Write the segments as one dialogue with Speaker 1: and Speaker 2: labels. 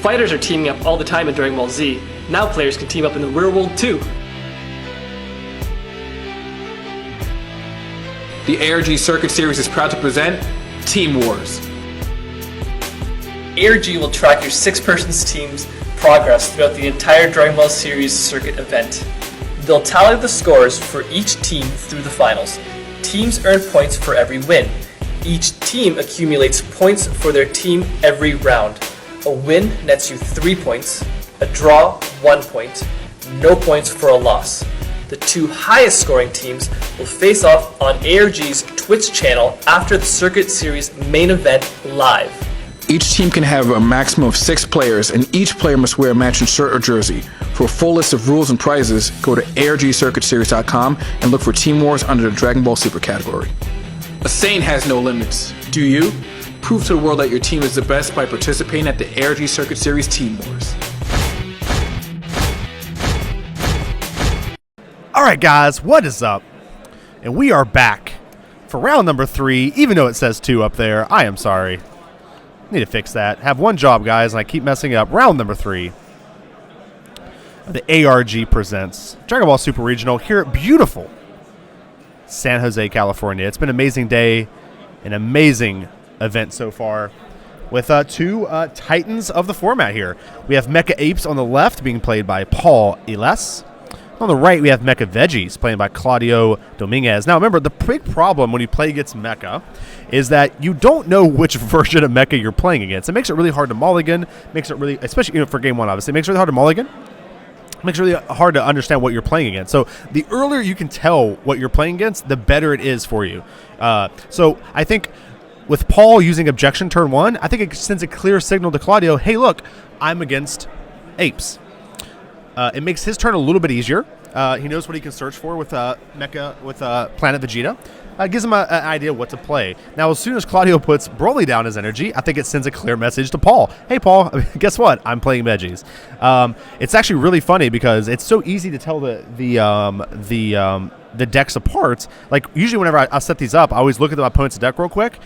Speaker 1: Fighters are teaming up all the time in Dragon Ball Z. Now players can team up in the real world too.
Speaker 2: The ARG Circuit Series is proud to present Team Wars.
Speaker 1: ARG will track your 6-person team's progress throughout the entire Dragon Ball Series circuit event. They'll tally the scores for each team through the finals. Teams earn points for every win. Each team accumulates points for their team every round. A win nets you 3 points, a draw 1 point, no points for a loss. The 2 highest scoring teams will face off on ARG's Twitch channel after the Circuit Series main event live.
Speaker 2: Each team can have a maximum of 6 players, and each player must wear a matching shirt or jersey. For a full list of rules and prizes, go to argcircuitseries.com and look for Team Wars under the Dragon Ball Super category. A saying has no limits. Do you? Prove to the world that your team is the best by participating at the ARG Circuit Series Team Wars.
Speaker 3: Alright guys, what is up? And we are back for round number 3, even though it says 2 up there. I am sorry. Need to fix that. Have one job, guys, and I keep messing up. Round number 3. The ARG presents Dragon Ball Super Regional here at beautiful San Jose, California. It's been an amazing day, an amazing event so far, with 2 titans of the format here. We have Mecha Apes on the left, being played by Paul Elias. On the right, we have Mecha Veggies, played by Claudio Dominghez. Now, remember, the big problem when you play against Mecha is that you don't know which version of Mecha you're playing against. It makes it really hard to mulligan. Makes it really, especially for Game 1, obviously, it makes it really hard to mulligan. It makes it really hard to understand what you're playing against. So the earlier you can tell what you're playing against, the better it is for you. So I think with Paul using Objection turn 1, I think it sends a clear signal to Claudio, hey, look, I'm against apes. It makes his turn a little bit easier. He knows what he can search for with Mecha, with Planet Vegeta. Gives him an idea what to play. Now, as soon as Claudio puts Broly down his energy, I think it sends a clear message to Paul. Hey, Paul, guess what? I'm playing Veggies. It's actually really funny because it's so easy to tell the decks apart. Like, usually whenever I set these up, I always look at my opponent's deck real quick.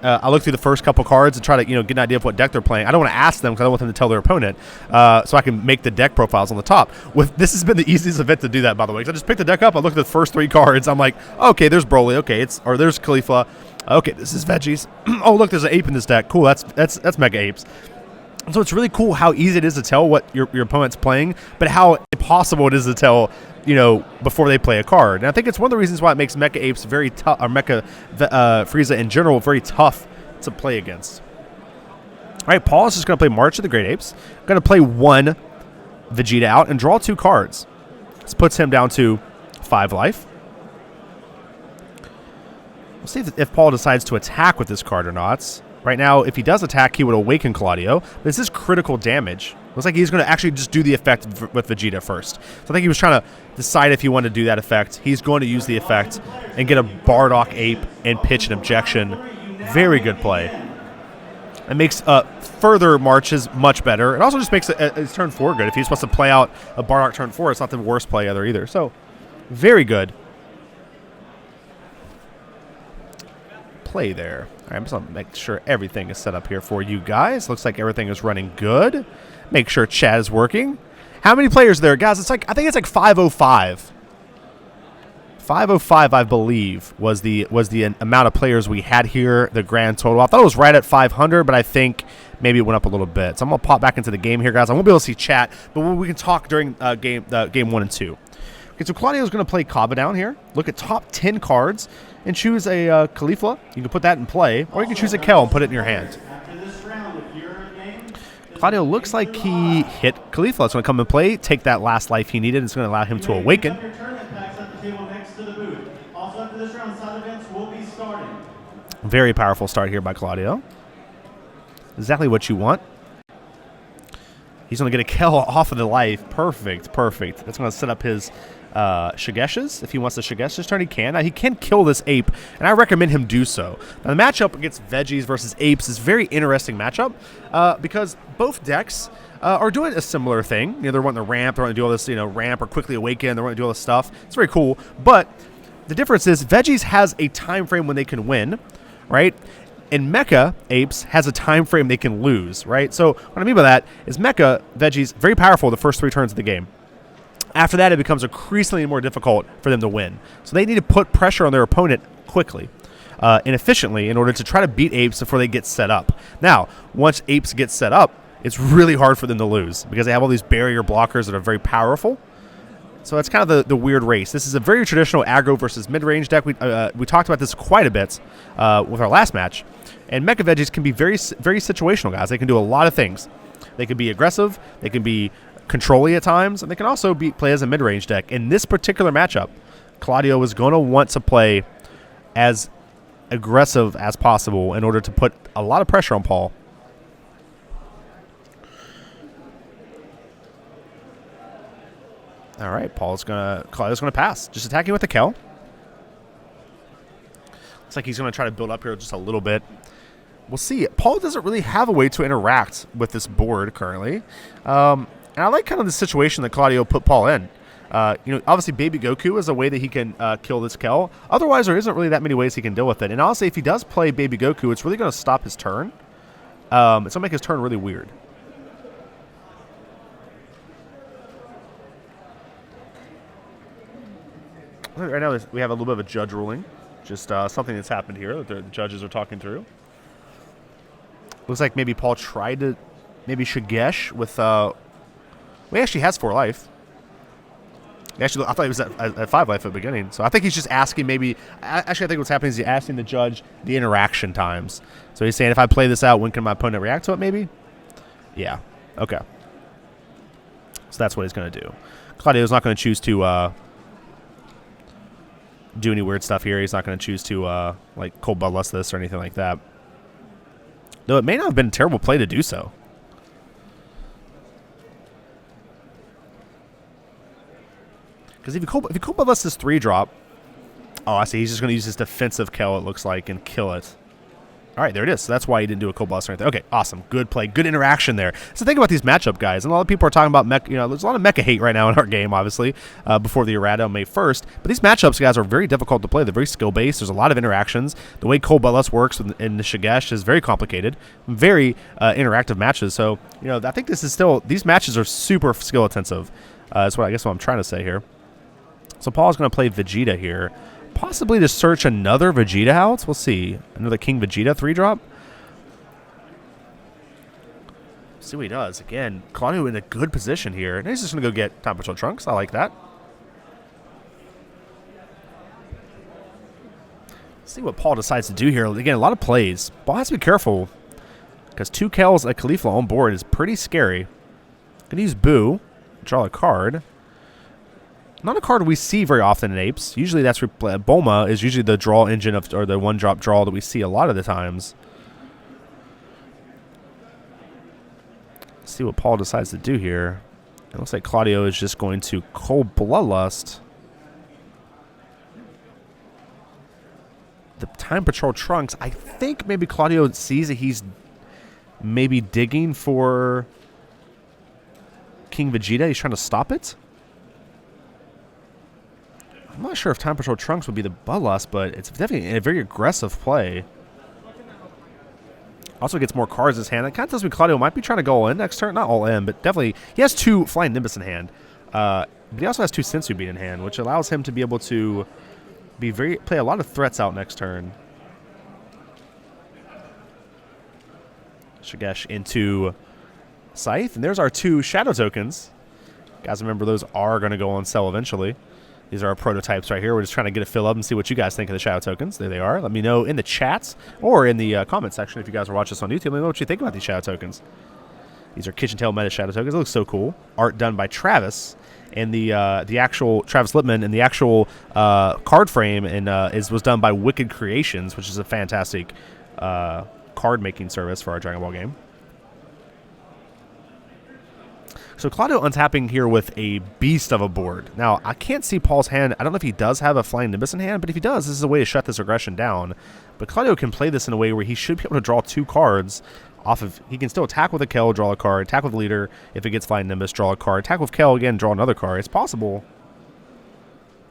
Speaker 3: I look through the first couple cards and try to get an idea of what deck they're playing. I don't want to ask them because I don't want them to tell their opponent, so I can make the deck profiles on the top. This has been the easiest event to do that, by the way. Because I just pick the deck up, I look at the first 3 cards, I'm like, okay, there's Broly, okay, there's Khalifa, okay, this is Veggies. Oh, look, there's an ape in this deck. Cool, that's Mega Apes. So it's really cool how easy it is to tell what your opponent's playing, but how impossible it is to tell, before they play a card. And I think it's one of the reasons why it makes Mecha Apes very tough, or Mecha Frieza in general, very tough to play against. All right, Paul is just going to play March of the Great Apes. Going to play 1 Vegeta out and draw 2 cards. This puts him down to 5 life. We'll see if Paul decides to attack with this card or not. Right now, if he does attack, he would awaken Claudio. But this is critical damage. Looks like he's going to actually just do the effect with Vegeta first. So I think he was trying to decide if he wanted to do that effect. He's going to use the effect and get a Bardock Ape and pitch an objection. Very good play. It makes further marches much better. It also just makes his turn 4 good. If he's supposed to play out a Bardock turn 4, it's not the worst play either. So, very good play there. All right, I'm just going to make sure everything is set up here for you guys. Looks like everything is running good. Make sure chat is working. How many players there, guys? I think it's like 505. 505, I believe, was the amount of players we had here, the grand total. I thought it was right at 500, but I think maybe it went up a little bit. So I'm going to pop back into the game here, guys. I won't be able to see chat, but we can talk during game 1 and 2. Okay, so Claudio's going to play Kaba down here. Look at top 10 cards and choose a Khalifa. You can put that in play, or you can choose a Kel and put it in your hand. Claudio looks like he hit Khalifa. It's going to come and play, take that last life he needed. It's going to allow him to awaken. Very powerful start here by Claudio. Exactly what you want. He's going to get a Kel off of the life. Perfect. That's going to set up his Shigesh's. If he wants to Shigesh his turn, he can. Now, he can kill this ape, and I recommend him do so. Now, the matchup against Veggies versus Apes is a very interesting matchup because both decks are doing a similar thing. They're wanting to ramp, they're wanting to do all this, ramp or quickly awaken, they're wanting to do all this stuff. It's very cool, but the difference is Veggies has a time frame when they can win, right? And Mecha Apes has a time frame they can lose, right? So what I mean by that is Mecha Veggies very powerful the first 3 turns of the game. After that, it becomes increasingly more difficult for them to win. So they need to put pressure on their opponent quickly and efficiently in order to try to beat Apes before they get set up. Now, once Apes get set up, it's really hard for them to lose because they have all these barrier blockers that are very powerful. So it's kind of the weird race. This is a very traditional aggro versus mid-range deck. We talked about this quite a bit with our last match. And Mecha Veggies can be very, very situational, guys. They can do a lot of things. They can be aggressive. They can be control-y at times. And they can also play as a mid-range deck. In this particular matchup, Claudio is going to want to play as aggressive as possible in order to put a lot of pressure on Paul. All right, Claudio's gonna pass. Just attacking with the Kel. Looks like he's gonna try to build up here just a little bit. We'll see. Paul doesn't really have a way to interact with this board currently. And I like kind of the situation that Claudio put Paul in. Obviously Baby Goku is a way that he can kill this Kel. Otherwise, there isn't really that many ways he can deal with it. And honestly, if he does play Baby Goku, it's really going to stop his turn. It's going to make his turn really weird. Right now, we have a little bit of a judge ruling. Just something that's happened here that the judges are talking through. Looks like maybe Paul tried to Shigesh with... well, he actually has 4 life. Actually, I thought he was at 5 life at the beginning. So I think he's just asking maybe... Actually, I think what's happening is he's asking the judge the interaction times. So he's saying, if I play this out, when can my opponent react to it, maybe? Yeah. Okay. So that's what he's going to do. Claudio's not going to choose to... do any weird stuff here. He's not going to choose to like cold bloodlust this or anything like that. Though it may not have been a terrible play to do so. Because if you cold bloodlust this 3-drop, oh, I see. He's just going to use his defensive Kel, it looks like, and kill it. All right, there it is. So that's why he didn't do a cold blast or anything. Okay, awesome. Good play. Good interaction there. So think about these matchup guys. And a lot of people are talking about mecha. There's a lot of mecha hate right now in our game, obviously, before the errata on May 1st. But these matchups, guys, are very difficult to play. They're very skill-based. There's a lot of interactions. The way cold bloodlust works in the Shigesh is very complicated. Very interactive matches. So, I think this is still... These matches are super skill-intensive. That's what I'm trying to say here. So Paul's going to play Vegeta here. Possibly to search another Vegeta out. We'll see. Another King Vegeta 3-drop. See what he does. Again, Claudio in a good position here. And he's just going to go get Time Patrol Trunks. I like that. See what Paul decides to do here. Again, a lot of plays. Paul has to be careful. Because 2 Kels at Caulifla on board is pretty scary. Going to use Boo. Draw a card. Not a card we see very often in Apes. Usually that's Bulma is usually the draw engine or the 1-drop draw that we see a lot of the times. Let's see what Paul decides to do here. It looks like Claudio is just going to cold bloodlust the Time Patrol Trunks. I think maybe Claudio sees that he's maybe digging for King Vegeta. He's trying to stop it. I'm not sure if Time Patrol Trunks would be the bloodlust, but it's definitely a very aggressive play. Also gets more cards in his hand. It kind of tells me Claudio might be trying to go all in next turn. Not all in, but definitely. He has 2 Flying Nimbus in hand. But he also has 2 Sensu Bean in hand, which allows him to be able to play a lot of threats out next turn. Shigesh into Scythe. And there's our 2 Shadow tokens. Guys, remember those are going to go on sale eventually. These are our prototypes right here. We're just trying to get a fill up and see what you guys think of the Shadow tokens. There they are. Let me know in the chats or in the comment section if you guys are watching this on YouTube. Let me know what you think about these Shadow tokens. These are KitchenTableMeta Shadow tokens. It looks so cool. Art done by Travis and the actual Travis Lippman, and the actual card frame was done by Wicked Creations, which is a fantastic card making service for our Dragon Ball game. So Claudio untapping here with a beast of a board. Now, I can't see Paul's hand. I don't know if he does have a Flying Nimbus in hand, but if he does, this is a way to shut this aggression down. But Claudio can play this in a way where he should be able to draw 2 cards off of... He can still attack with a Kel, draw a card. Attack with Leader. If it gets Flying Nimbus, draw a card. Attack with Kel, again, draw another card. It's possible.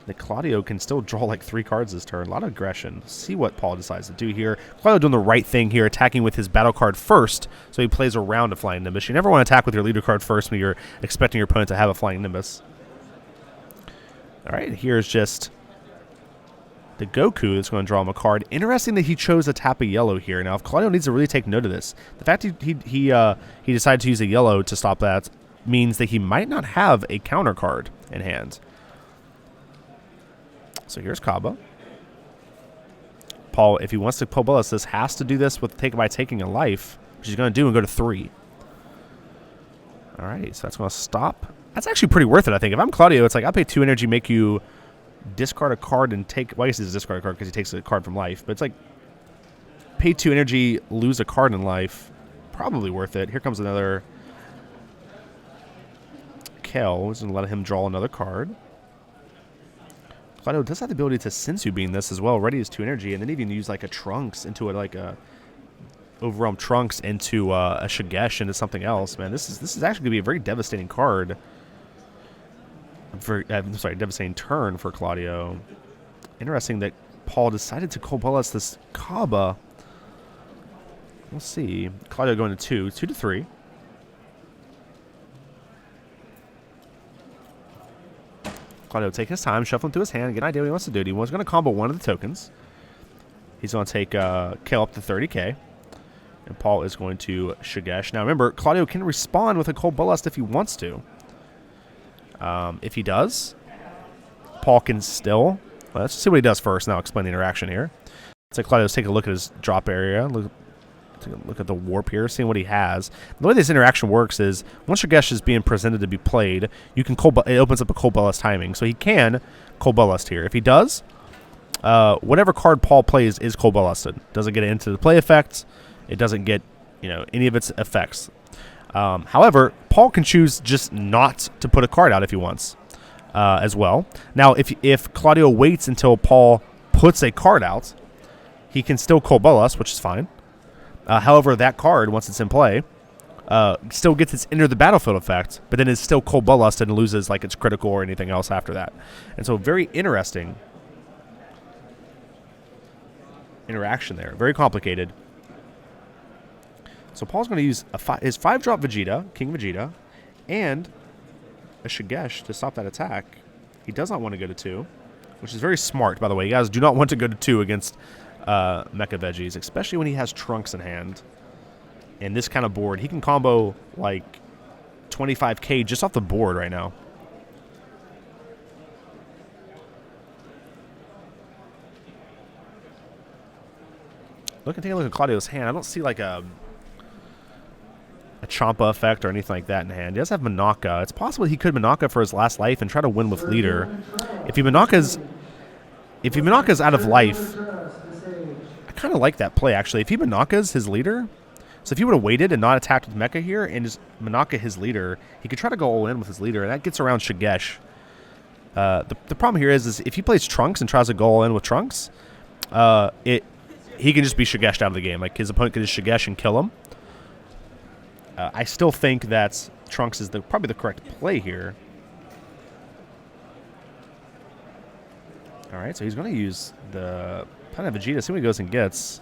Speaker 3: that Claudio can still draw like 3 cards this turn. A lot of aggression. See what Paul decides to do here. Claudio doing the right thing here, attacking with his battle card first, so he plays around a Flying Nimbus. You never want to attack with your leader card first when you're expecting your opponent to have a Flying Nimbus. All right, here's just the Goku that's going to draw him a card. Interesting that he chose to tap a yellow here. Now, if Claudio needs to really take note of this, the fact he decided to use a yellow to stop that means that he might not have a counter card in hand. So here's Kaba. Paul, if he wants to Paul Elias, this has to do this with by taking a life, which he's going to do and go to 3. All right, so that's going to stop. That's actually pretty worth it, I think. If I'm Claudio, it's like I'll pay 2 energy, make you discard a card and take. Well, I guess it's a discard a card because he takes a card from life. But it's like pay 2 energy, lose a card in life. Probably worth it. Here comes another Kel. Just going to let him draw another card. Claudio does have the ability to Sensu Beam this as well. Ready is 2 energy, and then even use like a Trunks into a Overwhelm Trunks into a Shigesh into something else. Man, this is actually going to be a very devastating card. Devastating turn for Claudio. Interesting that Paul decided to Cold Elias this Kaba. We'll see. Claudio going to 2 to 3. Claudio take his time, shuffle into his hand, get an idea what he wants to do. He was going to combo one of the tokens. He's going to take Kale up to 30k. And Paul is going to Shigesh. Now remember, Claudio can respond with a Cold Bloodlust if he wants to. If he does, Paul can still... Well, let's see what he does first, and I'll explain the interaction here. So Claudio's take a look at his drop area. Take a look at the warp here, seeing what he has. The way this interaction works is, once Shigesh is being presented to be played, you can it opens up a Cold Bloodlust timing. So he can Cold Bloodlust here. If he does, whatever card Paul plays is Cold Bloodlusted. Doesn't get into the play effects. It doesn't get any of its effects. However, Paul can choose just not to put a card out if he wants as well. Now, if Claudio waits until Paul puts a card out, he can still Cold Bloodlust, which is fine. However, that card, once it's in play, still gets its enter the battlefield effect, but then is still Cold Bloodlusted and loses like its critical or anything else after that. And so very interesting interaction there. Very complicated. So Paul's going to use his 5-drop Vegeta, King Vegeta, and a Shigesh to stop that attack. He does not want to go to 2, which is very smart, by the way. You guys do not want to go to 2 against Mecha Veggies, especially when he has Trunks in hand. And this kind of board, he can combo like 25k just off the board right now. Take a look at Claudio's hand. I don't see like a Champa effect or anything like that in hand. He does have Manaka. It's possible he could Manaka for his last life and try to win with leader. If he Manaka's out of life, I kind of like that play actually. If he Manaka's his leader, so if he would have waited and not attacked with Mecha here and just Manaka his leader, he could try to go all in with his leader, and that gets around Shigesh. The problem here is if he plays Trunks and tries to go all in with Trunks, he can just be Shigeshed out of the game. Like his opponent can just Shigesh and kill him. I still think that Trunks is probably the correct play here. All right, so he's going to use the Planet Vegeta. See what he goes and gets.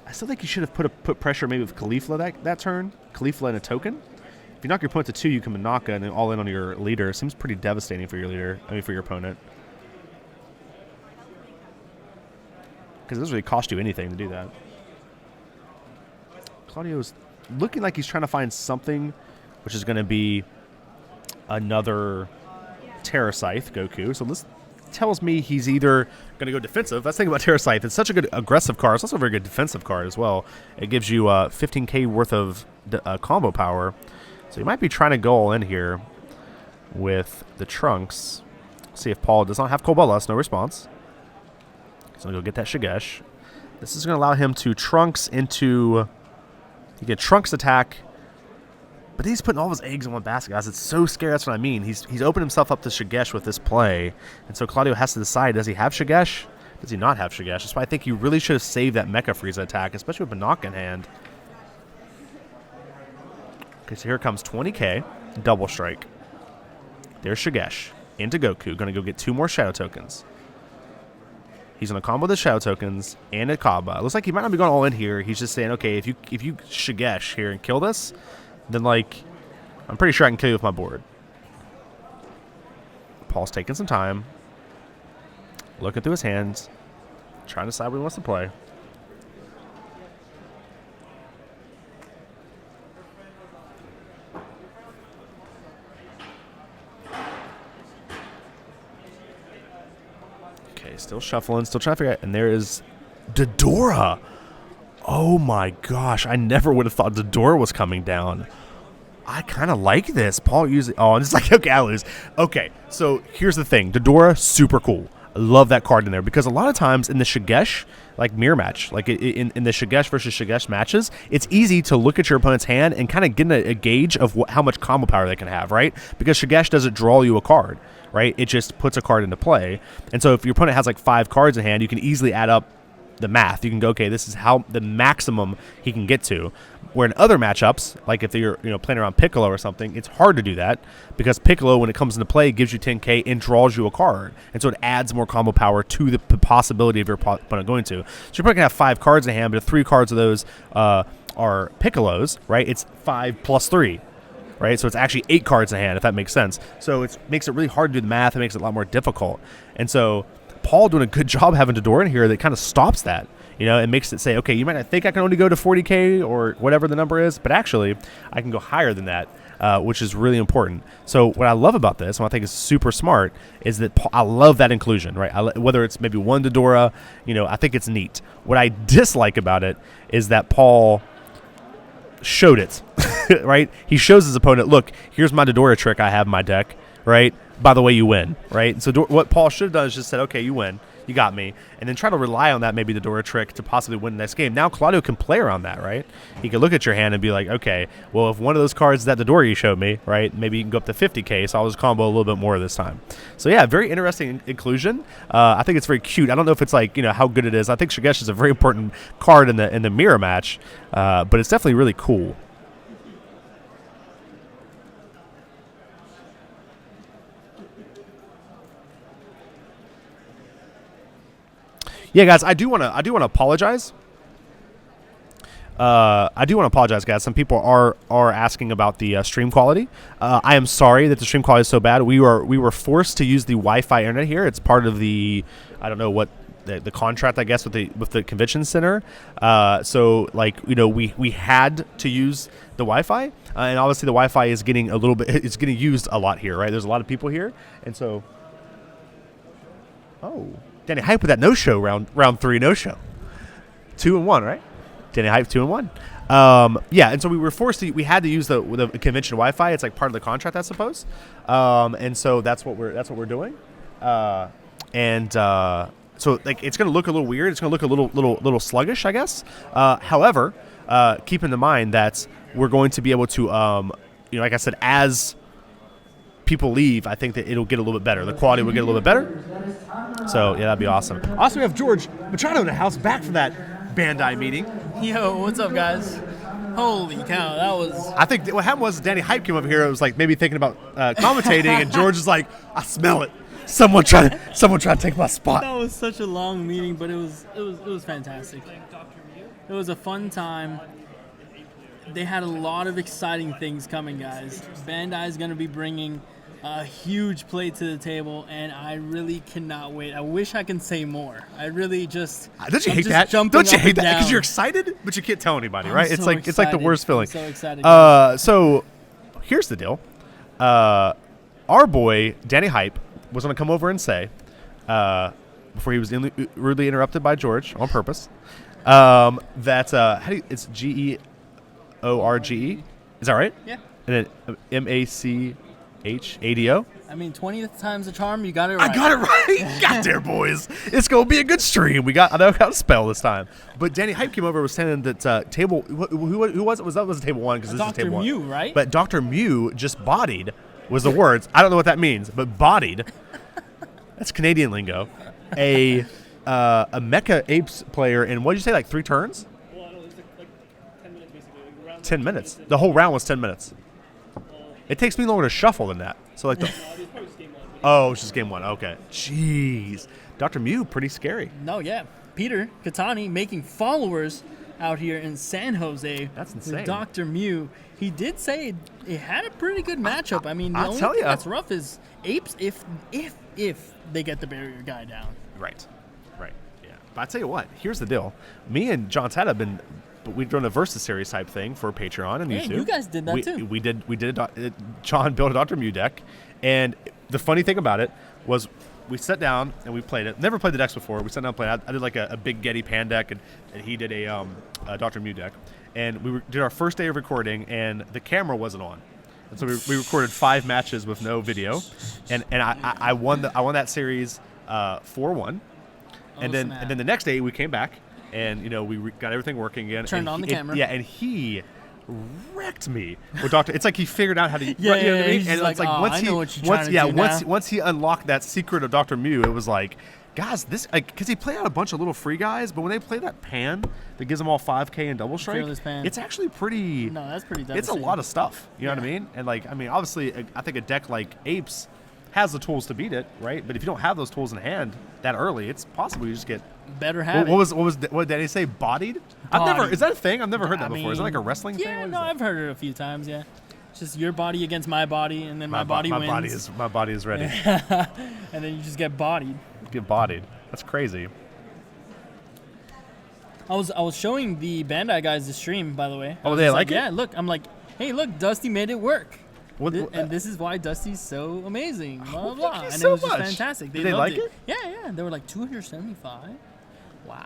Speaker 3: I still think he should have put pressure maybe with Caulifla that turn. Caulifla and a token. If you knock your opponent to 2, you can Manaka and then all in on your leader. Seems pretty devastating for your leader. For your opponent. Because it doesn't really cost you anything to do that. Claudio's looking like he's trying to find something, which is going to be another Terra Scythe Goku. So this tells me he's either going to go defensive. That's the thing about Terra Scythe. It's such a good aggressive card. It's also a very good defensive card as well. It gives you 15k worth of combo power. So you might be trying to go all in here with the Trunks. See if Paul does not have Cold Bloodlust. No response. He's going to go get that Shigesh. This is going to allow him to Trunks into... He can Trunks attack, but he's putting all of his eggs in one basket, guys. It's so scary. That's what I mean. He's opened himself up to Shigesh with this play, and so Claudio has to decide, does he have Shigesh? Does he not have Shigesh? That's why I think he really should have saved that Mecha Frieza attack, especially with Banaka in hand. Okay, so here comes 20k, double strike. There's Shigesh. into Goku. Going to go get 2 more shadow tokens. He's going to combo the shadow tokens and a Kaba. It looks like he might not be going all in here. He's just saying, okay, if you Shigesh here and kill this, then, like, I'm pretty sure I can kill you with my board. Paul's taking some time, looking through his hands, trying to decide what he wants to play. Okay, still shuffling, still trying to figure out. And there is Dodora. Oh my gosh, I never would have thought Dodora was coming down. I kind of like this. Paul uses it. Oh, and it's like, okay, I lose. Okay, so here's the thing. Dodora, super cool. I love that card in there because a lot of times in the Shigesh, like mirror match, like in the Shigesh versus Shigesh matches, it's easy to look at your opponent's hand and kind of get a gauge of how much combo power they can have, right? Because Shigesh doesn't draw you a card, right? It just puts a card into play. And so if your opponent has like 5 cards in hand, you can easily add up the math. You can go, okay, this is how the maximum he can get to. Where in other matchups, like if you're playing around Piccolo or something, it's hard to do that because Piccolo, when it comes into play, gives you 10k and draws you a card, and so it adds more combo power to the possibility of your opponent going to. So you're probably gonna have 5 cards in hand, but if 3 cards of those are Piccolos, right? It's 5 plus 3. Right, so it's actually 8 cards in hand, if that makes sense. So it makes it really hard to do the math. It makes it a lot more difficult. And so Paul doing a good job having Dodora in here that kind of stops that. It makes it say, okay, you might not think I can only go to 40k or whatever the number is, but actually I can go higher than that, which is really important. So what I love about this, and what I think is super smart, is that I love that inclusion, right? Whether it's maybe one Dodora, I think it's neat. What I dislike about it is that Paul showed it, right? He shows his opponent, look, here's my Dodora trick I have in my deck, right? By the way, you win, right? So what Paul should have done is just said, okay, you win. You got me. And then try to rely on that, maybe the Dodora trick, to possibly win the next game. Now Claudio can play around that, right? He can look at your hand and be like, okay, well, if one of those cards is that Dodora you showed me, right, maybe you can go up to 50k, so I'll just combo a little bit more this time. So, yeah, very interesting inclusion. I think it's very cute. I don't know if it's like, how good it is. I think Shigesh is a very important card in the mirror match, but it's definitely really cool. Yeah, guys, I do want to apologize. I do want to apologize, guys. Some people are asking about the stream quality. I am sorry that the stream quality is so bad. We were forced to use the Wi-Fi internet here. It's part of the, I don't know what, the contract, I guess, with the convention center. So like, we had to use the Wi-Fi, and obviously the Wi-Fi is getting a little bit, it's getting used a lot here, right? There's a lot of people here, and so, oh. Danny Hype with that no-show, round 3 no-show. 2-1, right? Danny Hype 2-1. Yeah, and so we had to use the convention Wi-Fi. It's like part of the contract, I suppose. And so that's what we're doing. So like it's gonna look a little weird. It's gonna look a little sluggish, I guess. However, keep in mind that we're going to be able to, like I said, as people leave, I think that it'll get a little bit better. The quality will get a little bit better. So, yeah, that'd be awesome. Also, we have George Machado in the house, back from that Bandai meeting.
Speaker 4: Yo, what's up, guys? Holy cow, that was...
Speaker 3: I think what happened was Danny Hype came over here. It was like maybe thinking about commentating, and George is like, I smell it. Someone trying to take my spot.
Speaker 4: That was such a long meeting, but it was fantastic. It was a fun time. They had a lot of exciting things coming, guys. Bandai is going to be bringing a huge plate to the table, and I really cannot wait. I wish I can say more. I really just...
Speaker 3: Don't you hate that? Don't you hate that? Because you're excited, but you can't tell anybody, right? It's like the worst feeling.
Speaker 4: I'm so excited.
Speaker 3: So here's the deal. Our boy, Danny Hype, was going to come over and say, before he was rudely interrupted by George on purpose, that it's George. Is that right?
Speaker 4: Yeah.
Speaker 3: And then Machado.
Speaker 4: I mean, 20th time's a charm. You got it right.
Speaker 3: I got it right. Got there, boys. It's gonna be a good stream. I know how to spell this time. But Danny Hype came over and was saying that table. Who was it? That was table 1 because this is table 1.
Speaker 4: Dr. Mew, right?
Speaker 3: But Dr. Mew just bodied was the words. I don't know what that means, but bodied. That's Canadian lingo. A Mecha Apes player in, what did you say, like 3 turns?
Speaker 5: Well, I don't know, it's like 10 minutes basically. Like round
Speaker 3: 10 minutes. The whole round was 10 minutes. It takes me longer to shuffle than that. So like the.
Speaker 5: it's probably just game 1.
Speaker 3: Oh, it's just game 1. Okay. Jeez. Dr. Mew, pretty scary.
Speaker 4: No, yeah. Peter Katani making followers out here in San Jose.
Speaker 3: That's insane.
Speaker 4: With Dr. Mew. He did say it had a pretty good matchup. I mean, the
Speaker 3: I'll
Speaker 4: only
Speaker 3: tell
Speaker 4: thing
Speaker 3: ya.
Speaker 4: that's rough is Apes if they get the barrier guy down.
Speaker 3: Right. Yeah. But I tell you what, here's the deal. Me and John Ted have been, we've done a Versus Series type thing for Patreon and
Speaker 4: Hey,
Speaker 3: YouTube.
Speaker 4: you guys did that too.
Speaker 3: We did. John built a Dr. Mew deck, and the funny thing about it was we sat down and we played it. Never played the decks before. We sat down and played it. I did like a big Getty Pan deck, and he did a Dr. Mew deck. And we did our first day of recording, and the camera wasn't on. And so we recorded 5 matches with no video, and I won that series 4-1. And then the next day we came back, and we got everything working again.
Speaker 4: Turned on the camera.
Speaker 3: And he wrecked me with Doctor. It's like he figured out how to.
Speaker 4: Yeah,
Speaker 3: you know what I mean?
Speaker 4: he's
Speaker 3: And
Speaker 4: like,
Speaker 3: it's like
Speaker 4: "Oh,
Speaker 3: once
Speaker 4: I
Speaker 3: he
Speaker 4: know what you're trying to do now."
Speaker 3: once he unlocked that secret of Dr. Mew, it was like, guys, this because he played out a bunch of little free guys, but when they play that pan that gives them all 5K and double strike,
Speaker 4: Fearless pan.
Speaker 3: it's actually pretty.
Speaker 4: No, that's pretty
Speaker 3: It's a
Speaker 4: devastating.
Speaker 3: lot of stuff. You know what I
Speaker 4: Yeah.
Speaker 3: mean? And obviously, I think a deck like Apes has the tools to beat it, right? But if you don't have those tools in hand that early, it's possible you just get.
Speaker 4: Better have
Speaker 3: What
Speaker 4: it.
Speaker 3: did Danny say? Bodied?
Speaker 4: Bodied.
Speaker 3: Is that a thing? I've never heard that
Speaker 4: I
Speaker 3: before. Is that like a
Speaker 4: mean,
Speaker 3: wrestling thing?
Speaker 4: Yeah,
Speaker 3: What is
Speaker 4: no,
Speaker 3: that?
Speaker 4: I've heard it a few times. Yeah, it's just your body against my body, and then my body wins.
Speaker 3: My body is ready.
Speaker 4: And then you just get bodied.
Speaker 3: Get bodied. That's crazy.
Speaker 4: I was showing the Bandai guys the stream, by the way.
Speaker 3: Oh,
Speaker 4: I was
Speaker 3: they
Speaker 4: just
Speaker 3: like it?
Speaker 4: Yeah, look, I'm like, hey, look, Dusty made it work.
Speaker 3: What-
Speaker 4: And this is why Dusty's so amazing. Blah, blah,
Speaker 3: thank
Speaker 4: blah.
Speaker 3: you
Speaker 4: And
Speaker 3: so
Speaker 4: it was just
Speaker 3: much.
Speaker 4: fantastic.
Speaker 3: Did they
Speaker 4: loved
Speaker 3: like it?
Speaker 4: Yeah. They were like 275. Wow.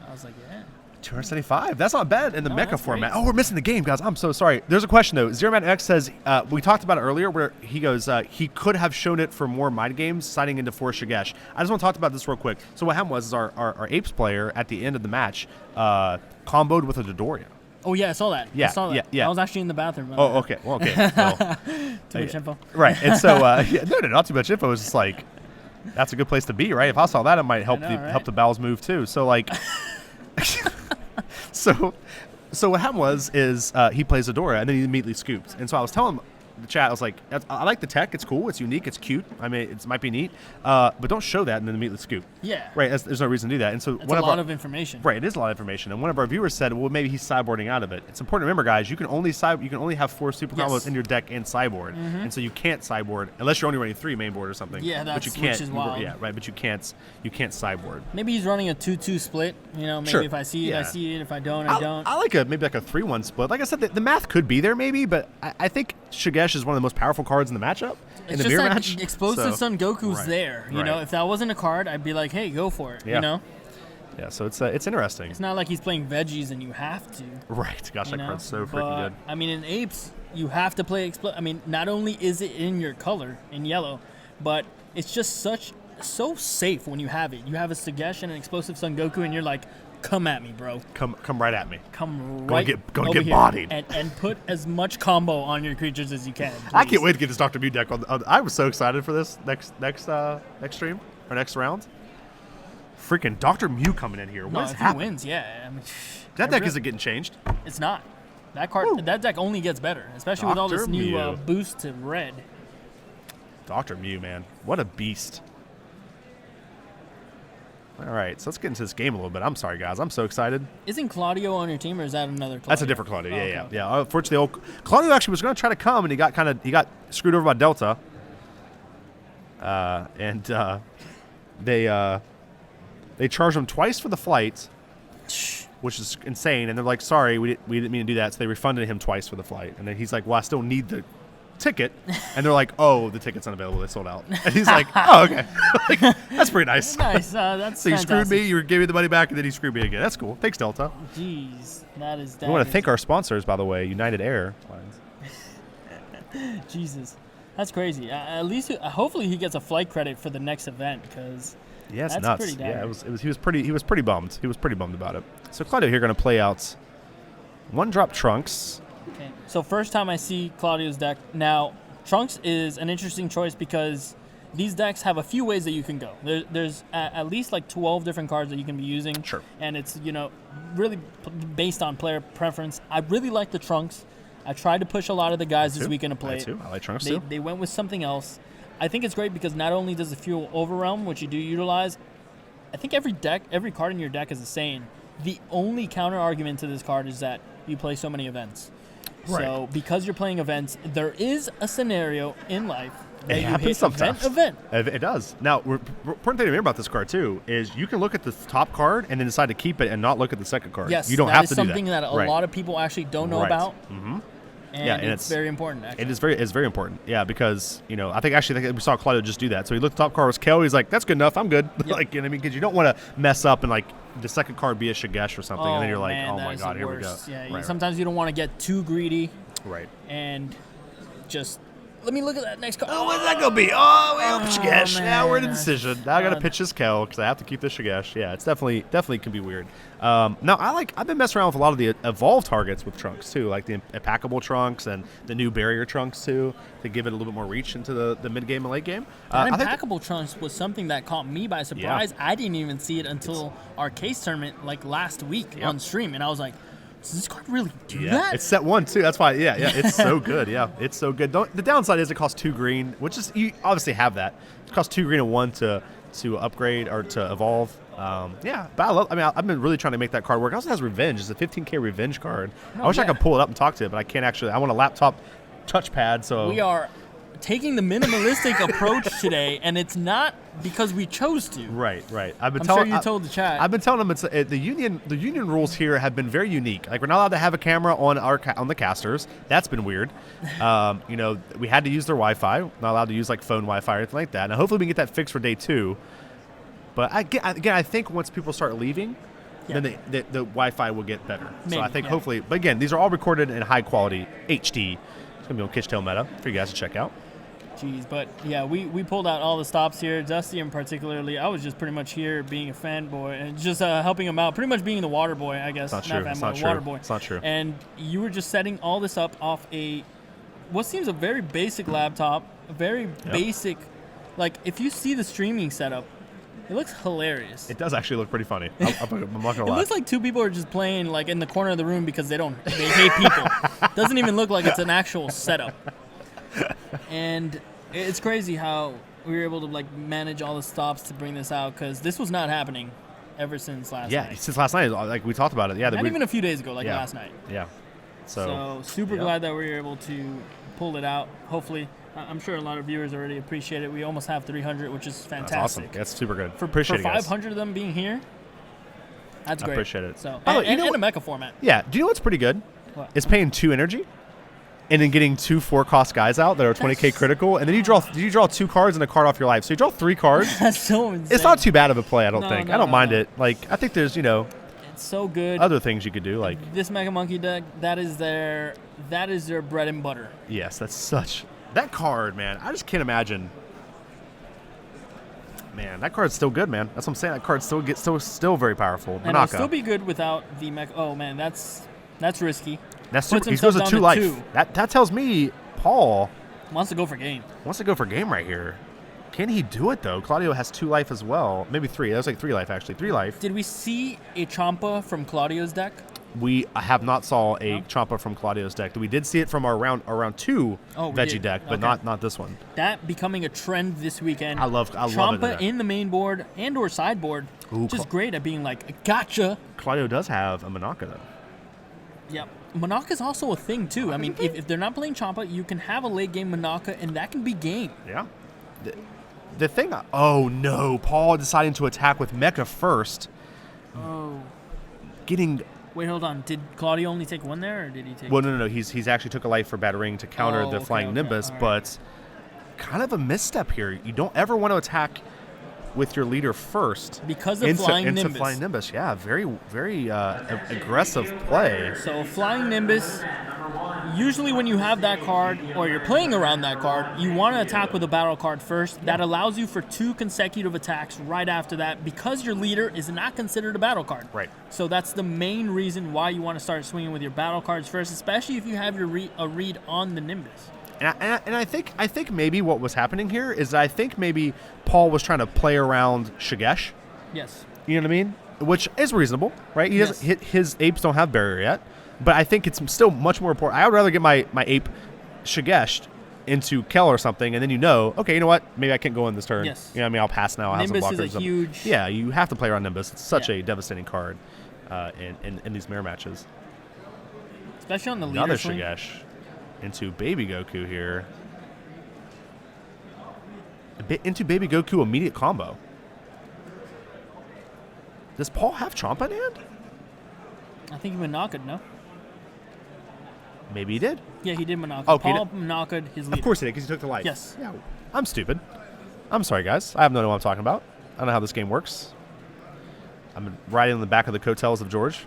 Speaker 4: I was like, yeah.
Speaker 3: 275. That's not bad in the
Speaker 4: No,
Speaker 3: Mecha
Speaker 4: that's
Speaker 3: format.
Speaker 4: great.
Speaker 3: Oh, we're missing the game, guys. I'm so sorry. There's a question though. Zero Man X says we talked about it earlier, where he goes he could have shown it for more mind games, signing into for Shigesh. I just want to talk about this real quick. So what happened was our Apes player at the end of the match comboed with a Dodoria.
Speaker 4: Oh, yeah, I saw that.
Speaker 3: Yeah,
Speaker 4: I saw that.
Speaker 3: yeah.
Speaker 4: I was actually in the bathroom.
Speaker 3: Oh, okay. Well, okay. Well,
Speaker 4: Too much info.
Speaker 3: right. And so no, not too much info. It's just like that's a good place to be, right? If I saw that, it might help
Speaker 4: know, right?
Speaker 3: help the bowels move too. So like. So what happened is he plays Adora, and then he immediately scoops. And so I was telling the chat, I was like, I like the tech. It's cool. It's unique. It's cute. I mean, it might be neat. But don't show that and then immediately scoop.
Speaker 4: Yeah.
Speaker 3: Right. There's no reason to do that. And so
Speaker 4: It's a lot of information.
Speaker 3: Right. It is a lot of information. And one of our viewers said, well, maybe he's sideboarding out of it. It's important to remember, guys, you can only have 4 super combos
Speaker 4: Yes.
Speaker 3: in your deck and sideboard. And so you can't sideboard unless you're only running 3 main board or something.
Speaker 4: Yeah,
Speaker 3: but you
Speaker 4: that's-
Speaker 3: can't,
Speaker 4: which is wild.
Speaker 3: Yeah, right. But you can't sideboard.
Speaker 4: Maybe he's running a 2-2 split. Maybe
Speaker 3: Sure.
Speaker 4: if I see it, I
Speaker 3: Yeah.
Speaker 4: see it. If I don't, I don't.
Speaker 3: I like maybe like a 3-1 split. Like I said, the math could be there maybe, but I think Shigesh is one of the most powerful cards in the matchup. In
Speaker 4: It's
Speaker 3: the
Speaker 4: just
Speaker 3: mirror
Speaker 4: that
Speaker 3: match.
Speaker 4: Explosive
Speaker 3: So-
Speaker 4: Son Goku's
Speaker 3: Right,
Speaker 4: there. You
Speaker 3: right.
Speaker 4: know, if that wasn't a card, I'd be like, hey, go for it.
Speaker 3: Yeah.
Speaker 4: You know,
Speaker 3: Yeah, so it's interesting.
Speaker 4: it's not like he's playing veggies and you have to.
Speaker 3: Right. Gosh,
Speaker 4: You
Speaker 3: that
Speaker 4: know?
Speaker 3: card's so
Speaker 4: But,
Speaker 3: freaking good.
Speaker 4: I mean, in Apes, you have to play I mean, not only is it in your color, in yellow, but it's just so safe when you have it. You have a Sugesh and an Explosive Son Goku, and you're like, come at me, bro.
Speaker 3: Come right at me.
Speaker 4: Come
Speaker 3: Go
Speaker 4: right
Speaker 3: get
Speaker 4: over here
Speaker 3: bodied.
Speaker 4: and put as much combo on your creatures as you can.
Speaker 3: I can't
Speaker 4: please.
Speaker 3: wait to get this Dr. Mew deck on. I was so excited for this next stream or next round. Freaking Dr. Mew coming in here.
Speaker 4: No,
Speaker 3: What is
Speaker 4: if he
Speaker 3: happening?
Speaker 4: wins, yeah. I mean,
Speaker 3: That
Speaker 4: I
Speaker 3: deck
Speaker 4: really-
Speaker 3: isn't getting changed.
Speaker 4: It's not. That card,
Speaker 3: Woo.
Speaker 4: that deck only gets better, especially with all this
Speaker 3: Dr.
Speaker 4: new
Speaker 3: Mew.
Speaker 4: boost to red.
Speaker 3: Dr. Mew, man. What a beast. All right, so let's get into this game a little bit. I'm sorry, guys. I'm so excited.
Speaker 4: Isn't Claudio on your team, or is that another Claudio?
Speaker 3: That's a different Claudio.
Speaker 4: Oh,
Speaker 3: Yeah,
Speaker 4: okay,
Speaker 3: yeah,
Speaker 4: okay.
Speaker 3: yeah. Unfortunately, Claudio actually was going to try to come, and he got screwed over by Delta. And they charged him twice for the flight, which is insane. And they're like, "Sorry, we didn't mean to do that." So they refunded him twice for the flight. And then he's like, "Well, I still need the ticket." And they're like, "Oh, the ticket's unavailable. They sold out." And he's like, "Oh, okay." Like, that's pretty nice.
Speaker 4: Nice. That's
Speaker 3: So you screwed
Speaker 4: fantastic.
Speaker 3: me, you gave me the money back, and then he screwed me again. That's cool. Thanks, Delta.
Speaker 4: Jeez, that is.
Speaker 3: We want to thank our sponsors, by the way, United Airlines.
Speaker 4: Jesus, that's crazy. At least, hopefully, he gets a flight credit for the next event because.
Speaker 3: Yeah, it's
Speaker 4: That's
Speaker 3: nuts.
Speaker 4: pretty
Speaker 3: Yeah,
Speaker 4: dagger.
Speaker 3: he was pretty bummed. He was pretty bummed about it. So Claudio here going to play out 1-drop Trunks.
Speaker 4: Okay. So first time I see Claudio's deck. Now, Trunks is an interesting choice because these decks have a few ways that you can go. There's at least like 12 different cards that you can be using.
Speaker 3: Sure.
Speaker 4: And it's, really based on player preference. I really like the Trunks. I tried to push a lot of the guys this weekend to play
Speaker 3: I
Speaker 4: it.
Speaker 3: too. I like Trunks
Speaker 4: They,
Speaker 3: too.
Speaker 4: they went with something else. I think it's great because not only does it fuel Overwhelm, which you do utilize, I think every card in your deck is the same. The only counter argument to this card is that you play so many events.
Speaker 3: Right.
Speaker 4: So because you're playing events, there is a scenario in life that
Speaker 3: It
Speaker 4: you
Speaker 3: happens
Speaker 4: hit
Speaker 3: sometimes.
Speaker 4: event.
Speaker 3: It does. Now, important thing to remember about this card too is you can look at the top card and then decide to keep it and not look at the second card.
Speaker 4: Yes,
Speaker 3: you don't
Speaker 4: that
Speaker 3: have
Speaker 4: is
Speaker 3: to do that.
Speaker 4: something that a lot of people actually don't know about.
Speaker 3: Mm-hmm.
Speaker 4: And,
Speaker 3: Yeah, and
Speaker 4: it's very important. Actually.
Speaker 3: It's very important. Yeah, because I think we saw Claudio just do that. So he looked at the top card was Kel. He's like, that's good enough. I'm good.
Speaker 4: Yep.
Speaker 3: Like, you know what I mean? Because you don't want to mess up and like the second card be a Shigesh or something,
Speaker 4: Oh,
Speaker 3: and then you're like,
Speaker 4: man,
Speaker 3: oh
Speaker 4: that
Speaker 3: my
Speaker 4: is
Speaker 3: god,
Speaker 4: the
Speaker 3: here we go.
Speaker 4: worst. Yeah,
Speaker 3: Right,
Speaker 4: sometimes you don't want to get too greedy
Speaker 3: right.
Speaker 4: and just let me look at that next card.
Speaker 3: Oh, what's that gonna be? Oh, we have Shigesh.
Speaker 4: man.
Speaker 3: Now we're in a decision. Now I got to pitch this Kel because I have to keep this Shigesh. Yeah, it's definitely can be weird. Now I've been messing around with a lot of the evolved targets with trunks too, like the packable trunks and the new barrier trunks too, to give it a little bit more reach into the mid game and late game.
Speaker 4: That
Speaker 3: I think
Speaker 4: Impeccable Trunks was something that caught me by surprise. I didn't even see it until our case tournament like last week on stream, and I was like, does this card really do that?
Speaker 3: It's set 1 too. That's why. Yeah, it's so good. Yeah, it's so good. The downside is it costs 2 green, which is you obviously have that. It costs 2 green and 1 to upgrade or to evolve. But I've been really trying to make that card work. It also has revenge. It's a 15k revenge card. I wish I could pull it up and talk to it, but I can't actually. I want a laptop touchpad. So
Speaker 4: we are taking the minimalistic approach today, and it's not because we chose to.
Speaker 3: Right.
Speaker 4: I'm sure you told the chat.
Speaker 3: I've been telling them the union rules here have been very unique. Like we're not allowed to have a camera on the casters. That's been weird. We had to use their Wi-Fi. Not allowed to use like phone Wi-Fi or anything like that. Now hopefully we can get that fixed for day 2. But I think once people start leaving, then the Wi-Fi will get better.
Speaker 4: Maybe,
Speaker 3: so I think hopefully. But again, these are all recorded in high quality HD. It's gonna be on KitchenTableMeta for you guys to check out.
Speaker 4: Jeez, but yeah, we pulled out all the stops here. Dusty in particularly, I was just pretty much here being a fanboy and just helping him out, pretty much being the water boy, I guess.
Speaker 3: It's not true.
Speaker 4: Fanboy,
Speaker 3: It's not true.
Speaker 4: water boy.
Speaker 3: It's not true.
Speaker 4: And you were just setting all this up off what seems a very basic laptop, a very basic, like if you see the streaming setup, it looks hilarious.
Speaker 3: It does actually look pretty funny. I'm not gonna lie.
Speaker 4: It looks like 2 people are just playing like in the corner of the room because they hate people. Doesn't even look like it's an actual setup. And it's crazy how we were able to like manage all the stops to bring this out because this was not happening ever since last night.
Speaker 3: Yeah, since last night, like we talked about it. Yeah,
Speaker 4: not even a few days ago, last night.
Speaker 3: Yeah.
Speaker 4: So super glad that we were able to pull it out. Hopefully, I'm sure a lot of viewers already appreciate it. We almost have 300, which is fantastic.
Speaker 3: That's awesome. That's super good.
Speaker 4: For
Speaker 3: appreciate it, guys.
Speaker 4: 500 of them being here, that's great.
Speaker 3: I appreciate it.
Speaker 4: So,
Speaker 3: Oh,
Speaker 4: and a mecha format.
Speaker 3: Yeah. Do you know what's pretty good?
Speaker 4: What?
Speaker 3: It's paying 2 energy, and then getting 2 4-cost guys out that are 20k critical, and then you draw 2 cards and a card off your life. So you draw 3 cards.
Speaker 4: That's so insane.
Speaker 3: It's not too bad of a play, I don't think.
Speaker 4: No,
Speaker 3: I don't mind
Speaker 4: no.
Speaker 3: it. Like I think there's
Speaker 4: It's so good.
Speaker 3: other things you could do. Like
Speaker 4: This Mega Monkey deck, that is their bread and butter.
Speaker 3: yes, that card, man. I just can't imagine. Man, that card's still good, man. That's what I'm saying. That card's still very powerful.
Speaker 4: And it'll
Speaker 3: Manaka.
Speaker 4: still be good without the Mega. Oh man, that's risky.
Speaker 3: That's
Speaker 4: Puts
Speaker 3: super. He goes
Speaker 4: himself
Speaker 3: to
Speaker 4: down
Speaker 3: 2
Speaker 4: to
Speaker 3: life.
Speaker 4: 2.
Speaker 3: That tells me Paul
Speaker 4: Wants to go for game.
Speaker 3: wants to go for game right here. Can he do it though? Claudio has 2 life as well. Maybe 3. That was like 3 life actually. 3 life.
Speaker 4: Did we see a Champa from Claudio's deck?
Speaker 3: We have not saw a Champa from Claudio's deck. We did see it from our round 2
Speaker 4: Oh, we
Speaker 3: veggie
Speaker 4: did.
Speaker 3: deck, but
Speaker 4: Okay.
Speaker 3: not this one.
Speaker 4: That becoming a trend this weekend.
Speaker 3: I love it.
Speaker 4: Champa in the main board and or sideboard.
Speaker 3: Ooh,
Speaker 4: Just great at being like, gotcha.
Speaker 3: Claudio does have a Manaka though.
Speaker 4: Yep. Manaka's also a thing too. I mean, if they're not playing Champa, you can have a late game Manaka, and that can be game.
Speaker 3: Yeah. The thing. Oh no! Paul deciding to attack with Mecha first.
Speaker 4: Oh.
Speaker 3: Getting.
Speaker 4: Wait, hold on. Did Claudio only take 1 there, or did he take?
Speaker 3: Well, no. He's actually took a life for battering to counter the
Speaker 4: okay,
Speaker 3: flying
Speaker 4: okay.
Speaker 3: Nimbus,
Speaker 4: All right.
Speaker 3: but kind of a misstep here. You don't ever want to attack with your leader first
Speaker 4: Because of flying
Speaker 3: into
Speaker 4: Nimbus.
Speaker 3: flying Nimbus. Yeah, very aggressive play.
Speaker 4: So flying Nimbus. Usually, when you have that card or you're playing around that card, you want to attack with a battle card first. That allows you for 2 consecutive attacks right after that because your leader is not considered a battle card.
Speaker 3: Right.
Speaker 4: So that's the main reason why you want to start swinging with your battle cards first, especially if you have your a read on the Nimbus.
Speaker 3: And I think maybe what was happening here is I think maybe Paul was trying to play around Shigesh.
Speaker 4: Yes.
Speaker 3: You know what I mean? Which is reasonable, right? He doesn't his apes don't have barrier yet, but I think it's still much more important. I would rather get my ape Shigesh into Kel or something, and then okay, you know what? Maybe I can't go in this turn.
Speaker 4: Yes.
Speaker 3: You know what I mean? I'll pass now. I'll have some
Speaker 4: Nimbus
Speaker 3: blockers.
Speaker 4: is a huge...
Speaker 3: Yeah, you have to play around Nimbus. It's such a devastating card in these mirror matches.
Speaker 4: Especially on the leader
Speaker 3: Another
Speaker 4: swing.
Speaker 3: Shigesh into Baby Goku here. Into Baby Goku immediate combo. Does Paul have Chompa in hand?
Speaker 4: I think he Monaco'd, no?
Speaker 3: Maybe he did.
Speaker 4: Yeah, he did Monaco.
Speaker 3: Oh,
Speaker 4: Paul Monaco'd his leader.
Speaker 3: Of course he did, because he took the life.
Speaker 4: Yes.
Speaker 3: Yeah, I'm stupid. I'm sorry, guys. I have no idea what I'm talking about. I don't know how this game works. I'm riding on the back of the coattails of George.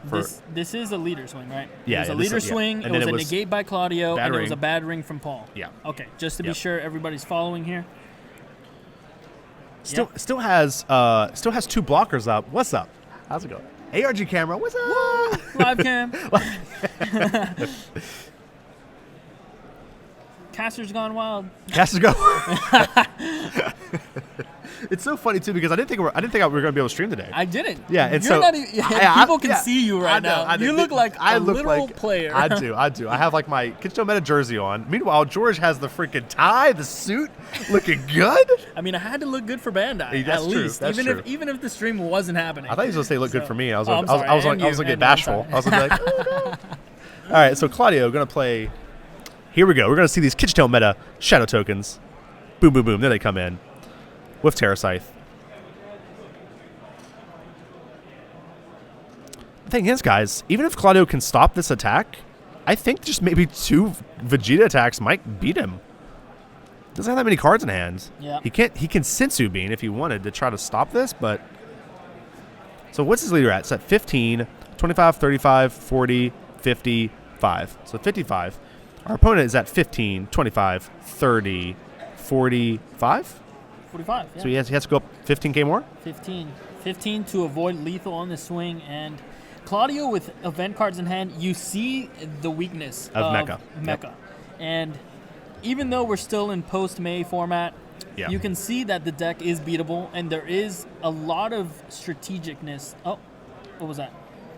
Speaker 4: This is a leader swing, right?
Speaker 3: Yeah,
Speaker 4: It was a
Speaker 3: this
Speaker 4: leader
Speaker 3: is- yeah.
Speaker 4: swing.
Speaker 3: And
Speaker 4: It
Speaker 3: then
Speaker 4: was a negate by Claudio, and it was a bad ring from Paul.
Speaker 3: Yeah.
Speaker 4: Okay, just to be
Speaker 3: Yep.
Speaker 4: sure everybody's following here.
Speaker 3: Still has 2 blockers up. What's up? How's it going? ARG camera. What's up?
Speaker 4: Live cam. Caster's gone wild.
Speaker 3: Caster's go. It's so funny too because I didn't think we were going to be able to stream today.
Speaker 4: I didn't.
Speaker 3: Yeah, and
Speaker 4: You're
Speaker 3: so
Speaker 4: not even, people can see you right now.
Speaker 3: I know.
Speaker 4: You look like
Speaker 3: I
Speaker 4: a
Speaker 3: look
Speaker 4: literal
Speaker 3: like,
Speaker 4: player.
Speaker 3: I do. I have like my KitchenTableMeta jersey on. Meanwhile, George has the freaking tie, the suit, looking good.
Speaker 4: I mean, I had to look good for Bandai
Speaker 3: That's
Speaker 4: at
Speaker 3: true.
Speaker 4: least,
Speaker 3: That's
Speaker 4: even
Speaker 3: true.
Speaker 4: if the stream wasn't happening.
Speaker 3: I thought he was going to say look good for me. I was
Speaker 4: I'm
Speaker 3: going
Speaker 4: sorry,
Speaker 3: to get
Speaker 4: and
Speaker 3: bashful.
Speaker 4: you,
Speaker 3: I was going to be like, oh, no. All right, so Claudio going to play. Here we go. We're going to see these KitchenTableMeta shadow tokens. Boom, boom, boom. There they come in with Terra Scythe. The thing is, guys, even if Claudio can stop this attack, I think just maybe 2 Vegeta attacks might beat him. Doesn't have that many cards in hand.
Speaker 4: Yeah.
Speaker 3: He can Sensu Bean if he wanted to try to stop this, but... So what's his leader at? It's at 15, 25, 35, 40, 55. So 55. Our opponent is at 15, 25, 30, 45?
Speaker 4: 45, yeah.
Speaker 3: So he has to go up 15k more?
Speaker 4: 15 to avoid lethal on the swing, and Claudio with event cards in hand, you see the weakness
Speaker 3: Of Mecha.
Speaker 4: Mecha. And even though we're still in post-May format,
Speaker 3: Yeah.
Speaker 4: you can see that the deck is beatable, and there is a lot of strategicness. Oh, what was that?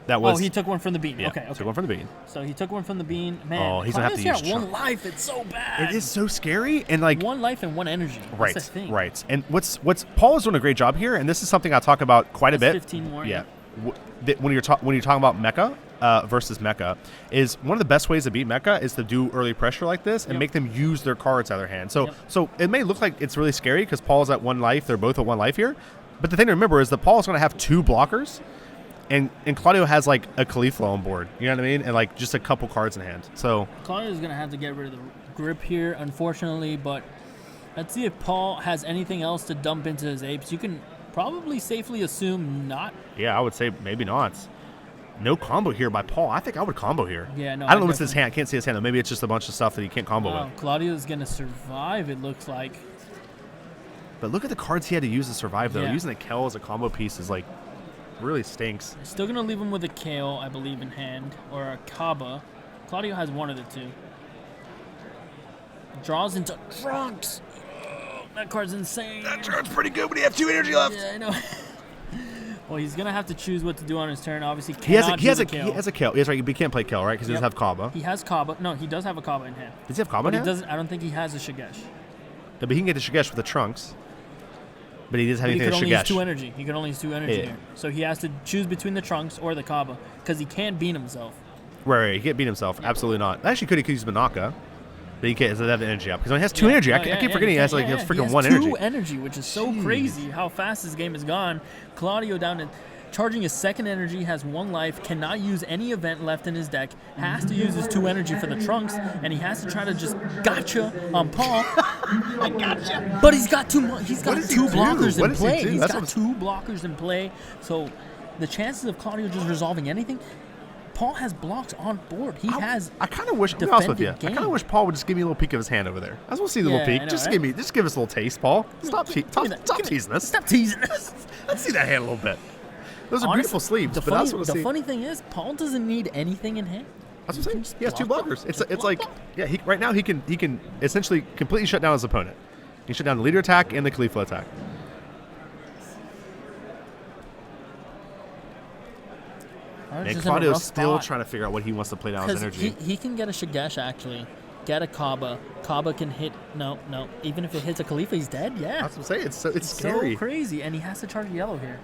Speaker 3: That was...
Speaker 4: he took one from the bean.
Speaker 3: Yeah,
Speaker 4: Okay.
Speaker 3: took one from the bean.
Speaker 4: So he took one from the bean. Man,
Speaker 3: Oh, he's gonna have to
Speaker 4: Claudio's
Speaker 3: use
Speaker 4: got
Speaker 3: Trump.
Speaker 4: one life. It's so bad.
Speaker 3: It is so scary, and like...
Speaker 4: One life and one energy.
Speaker 3: Right,
Speaker 4: That's the thing.
Speaker 3: right. And what's Paul is doing a great job here, and this is something I talk about quite a
Speaker 4: That's
Speaker 3: bit.
Speaker 4: 15 more.
Speaker 3: Yeah. When you're talking about Mecha versus Mecha, is one of the best ways to beat Mecha is to do early pressure like this and
Speaker 4: Yep.
Speaker 3: make them use their cards out of their hand. So
Speaker 4: Yep.
Speaker 3: so it may look like it's really scary because Paul's at 1 life. They're both at 1 life here. But the thing to remember is that Paul's going to have 2 blockers, and Claudio has like a Caulifla on board. You know what I mean? And like just a couple cards in hand. So
Speaker 4: Claudio's going to have to get rid of the grip here, unfortunately, but let's see if Paul has anything else to dump into his apes. You can probably safely assume not.
Speaker 3: yeah, I would say maybe not. No combo here by Paul. I think I would combo here.
Speaker 4: Yeah, no,
Speaker 3: I don't know
Speaker 4: I
Speaker 3: what's his hand. I can't see his hand though. Maybe it's just a bunch of stuff that he can't combo
Speaker 4: Wow,
Speaker 3: with.
Speaker 4: Claudio's going to survive, it looks like.
Speaker 3: But look at the cards he had to use to survive though.
Speaker 4: Yeah.
Speaker 3: Using a Kel as a combo piece is like really stinks.
Speaker 4: Still going to leave him with a Kale, I believe, in hand, or a Kaba. Claudio has one of the 2. Draws into Trunks. Oh, that card's insane.
Speaker 3: card's pretty good, but he has 2 energy left.
Speaker 4: Yeah, I know. Well, he's gonna have to choose what to do on his turn. Obviously,
Speaker 3: He has
Speaker 4: cannot
Speaker 3: a
Speaker 4: do the Kale.
Speaker 3: Kel. Yes, right. He can't play Kel, right? Because he
Speaker 4: Yep.
Speaker 3: doesn't have Kaba.
Speaker 4: He has Kaba. No, he does have a Kaba in hand.
Speaker 3: Does he have Kaba?
Speaker 4: But
Speaker 3: in
Speaker 4: he
Speaker 3: hand?
Speaker 4: doesn't. I don't think he has a Shigesh.
Speaker 3: Yeah, but he can get the Shigesh with the Trunks. But he doesn't have
Speaker 4: But he
Speaker 3: anything
Speaker 4: could
Speaker 3: to
Speaker 4: only use
Speaker 3: Shigesh.
Speaker 4: 2 energy. He could only use 2 energy
Speaker 3: Yeah.
Speaker 4: here. So he has to choose between the Trunks or the Kaba because he can't beat himself.
Speaker 3: Right. He can't beat himself. Absolutely not. Actually, could use Banaka. But he can't. Doesn't have the energy up because he has 2 energy. I keep forgetting he has like his freaking 1 energy.
Speaker 4: 2 energy, which is so crazy how fast this game has gone. Claudio down to charging his 2nd energy, has 1 life, cannot use any event left in his deck, has to use his 2 energy for the Trunks, and he has to try to just gotcha on Paul. I gotcha. But he's got 2 blockers in play. He's got 2 blockers in play. So the chances of Claudio just resolving anything, Paul has blocks on board. He has.
Speaker 3: I kind of wish. To be honest with you,
Speaker 4: defended
Speaker 3: I kind of
Speaker 4: game.
Speaker 3: wish Paul would just give me a little peek of his hand over there. I just want to see the little
Speaker 4: Yeah,
Speaker 3: peek.
Speaker 4: I know,
Speaker 3: Just
Speaker 4: right?
Speaker 3: give us a little taste, Paul. Stop teasing us.
Speaker 4: Stop teasing us.
Speaker 3: Let's see that hand a little bit. Those are
Speaker 4: Honestly,
Speaker 3: beautiful sleeves,
Speaker 4: the
Speaker 3: but I
Speaker 4: funny,
Speaker 3: just want to
Speaker 4: the
Speaker 3: see.
Speaker 4: funny thing is, Paul doesn't need anything in hand.
Speaker 3: That's what I'm saying.
Speaker 4: Just
Speaker 3: He has 2
Speaker 4: block them.
Speaker 3: blockers. It's
Speaker 4: Just
Speaker 3: like
Speaker 4: block them.
Speaker 3: yeah. Right now he can essentially completely shut down his opponent. He shut down the leader attack and the Caulifla attack.
Speaker 4: Ours
Speaker 3: And
Speaker 4: is in a
Speaker 3: Claudio's
Speaker 4: rough
Speaker 3: still
Speaker 4: spot.
Speaker 3: trying to figure out what he wants to play down his
Speaker 4: Because
Speaker 3: energy.
Speaker 4: he can get a Shigesh, actually. get a Kaba. Kaba can hit. No. Even if it hits a Khalifa, he's dead. Yeah.
Speaker 3: That's what I'm saying. It's scary.
Speaker 4: So crazy, and he has to charge yellow here.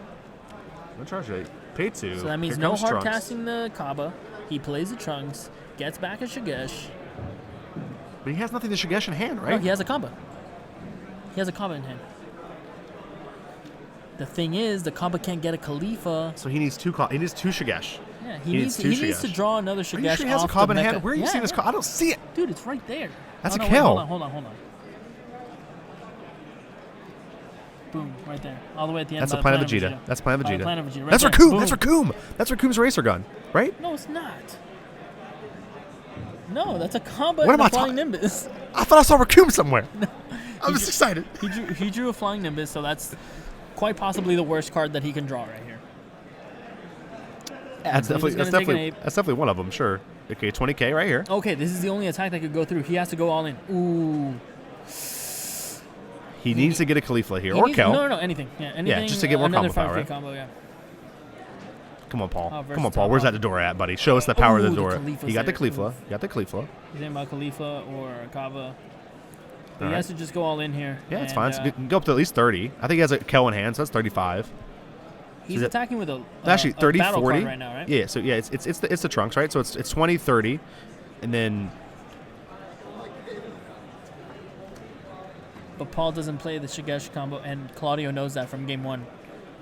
Speaker 3: No charge rate. Pay 2.
Speaker 4: So that means no hard casting the Kaba. He plays the Trunks, gets back a Shigesh.
Speaker 3: But he has nothing to Shigesh in hand, right?
Speaker 4: No, he has a Kaba. He has a Kaba in hand. The thing is, the Kaba can't get a Khalifa.
Speaker 3: So he needs 2 Shigesh.
Speaker 4: Yeah, he needs to draw another Shigesh.
Speaker 3: Are you sure he has a Kaba in hand? Where are you seeing this Kaba? I don't see it.
Speaker 4: Dude, it's right there.
Speaker 3: That's a kill.
Speaker 4: Hold on. Boom, right there. All the way at the end.
Speaker 3: That's a Planet Vegeta. That's Planet Vegeta.
Speaker 4: Right
Speaker 3: That's
Speaker 4: there.
Speaker 3: Raccoon.
Speaker 4: Boom.
Speaker 3: That's Raccoon. That's Raccoon's racer gun, right?
Speaker 4: No, it's not. No, that's a Kaba
Speaker 3: What
Speaker 4: and
Speaker 3: am
Speaker 4: a
Speaker 3: I
Speaker 4: Flying Nimbus.
Speaker 3: I thought I saw Raccoon somewhere. I was excited.
Speaker 4: He drew a Flying Nimbus, so that's quite possibly the worst card that he can draw right here.
Speaker 3: That's definitely one of them, sure. Okay, 20K right here.
Speaker 4: Okay, this is the only attack that could go through. He has to go all in. Ooh.
Speaker 3: He needs to get a Khalifa here, or Kel.
Speaker 4: No, anything. Yeah, anything.
Speaker 3: Yeah, just to get more combo power, right?
Speaker 4: Combo, yeah.
Speaker 3: Come on, Paul. Where's that Dodora at, buddy? Show us the power of the Dodora. He got the Khalifa.
Speaker 4: He's in about Khalifa or Kava. He has to just go all in here.
Speaker 3: Yeah, it's fine. So go up to at least 30. I think he has a Kel in hand, so that's 35.
Speaker 4: He's attacking with a
Speaker 3: actually 30,
Speaker 4: battle
Speaker 3: 40
Speaker 4: card right now, right?
Speaker 3: Yeah, so yeah, it's the Trunks, right? So it's 20, 30, and then.
Speaker 4: But Paul doesn't play the Shigesh combo, and Claudio knows that from game 1.